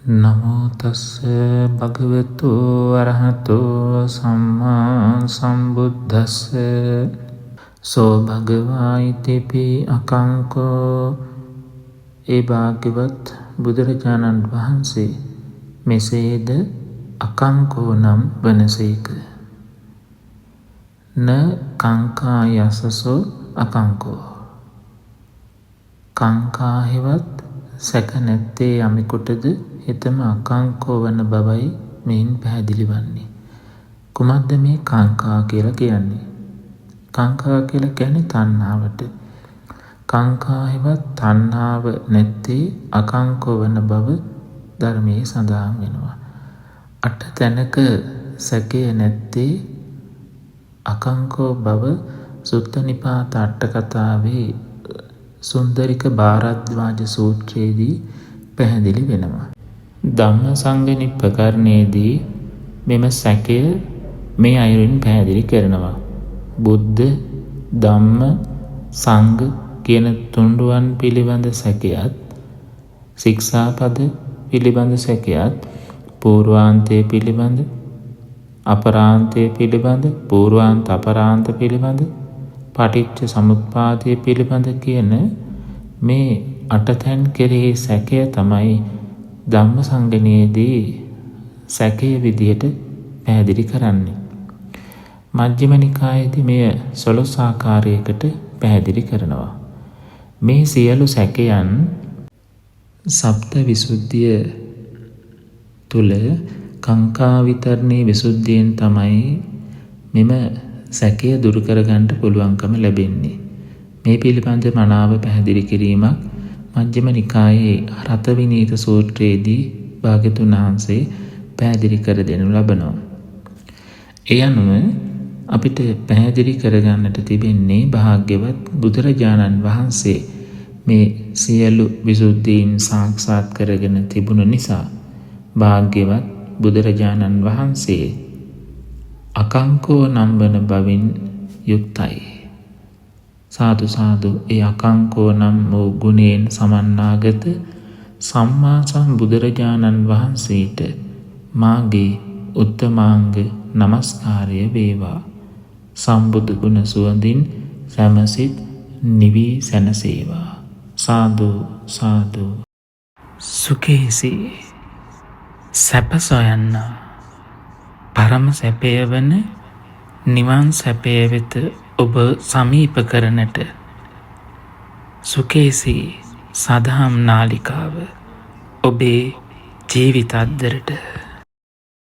නමෝ තස්ස භගවතු අරහතෝ සම්මා සම්බුද්දස්ස සෝ භගවා ඉතිපි අකංකෝ. ඒ භාග්‍යවත් බුදුරජාණන් වහන්සේ මෙසේද අකංකෝ නම් වනසේක. න කංකා යසසෝ අකංකෝ. කංකා හෙවත් සැක නැත්තේ යමෙකුටද හෙතම අකංකෝ වන බවයි මෙයින් පැහැදිලි වන්නේ. කුමක්ද මේ කංකා කියලා කියන්නේ? කංකා කියලා කියන්නේ තණ්හාවට. කංකා හෙවත් තණ්හාව නැත්තේ අකංකෝ වන බව ධර්මයේ සඳහන් වෙනවා. අට තැනක සැකය නැත්තේ අකංකෝ බව සුත්ත නිපාත අට කතාවේ සුන්දරික භාරද්වාජ සූත්‍රයේදී පැහැදිලි වෙනවා. ධම්මසංගනිප්පකරණයේදී මෙම සැකය මේ අයුරින් පැහැදිලි කරනවා. බුද්ධ, ධම්ම, සංඝ කියන තුන්රුවන් පිළිබඳ සැකයත්, ශික්ෂාපද පිළිබඳ සැකයත්, පූර්වාන්තය පිළිබඳ, අපරාන්තය පිළිබඳ, පූර්වාන්ත අපරාන්ත පිළිබඳ, පටිච්ච සමුප්පාදය පිළිබඳ කියන මේ අටතැන් කෙරෙහි සැකය තමයි ධම්මසංගණයේදී සැකය විදියට පැහැදිලි කරන්නේ. මජ්ක්‍ධිම නිකායේදී මෙය 12 ආකාරයකට පැහැදිලි කරනවා. මේ සියලු සැකයන් සප්ත විසුද්ධිය තුල කාංකා විතරණේ විසුද්ධියෙන් තමයි මෙම සැකය දුරු කරගන්න පුළුවන්කම ලැබෙන්නේ. මේ පිළිබඳ මනාව පැහැදිලි කිරීමක් මජ්ක්‍ධිම නිකායේ රත විනීත සූත්‍රයේදී භාග්‍යවතුන් වහන්සේ පැහැදිලි කර දෙනු ලබනවා. ඒ අනුව අපිට පැහැදිලි කරගන්නට තිබෙන්නේ භාග්‍යවත් බුදුරජාණන් වහන්සේ මේ සියලු විසුද්ධීන් සාක්ෂාත් කරගෙන තිබුණු නිසා භාග්‍යවත් බුදුරජාණන් වහන්සේ අකංකෝ නම් වන බවින් යුක්තයි. සාදු සාදු. ඒ අකංකෝ නම් වූ ගුණයෙන් සමන්නාගත සම්මා සම්බුදුරජාණන් වහන්සේට මාගේ උත්තමාංග නමස්කාරය වේවා. සම්බුදු ගුණ සුවඳින් සැමසිත නිවී සැනසේවා. සාදු සාදු. සුඛේසි සැප සොයන්නා පරම සැපය වන නිවන් සැපය වෙත ඔබ සමීප කරනට සුඛේසි සදහම් නාලිකාව ඔබේ ජීවිත අද්දරට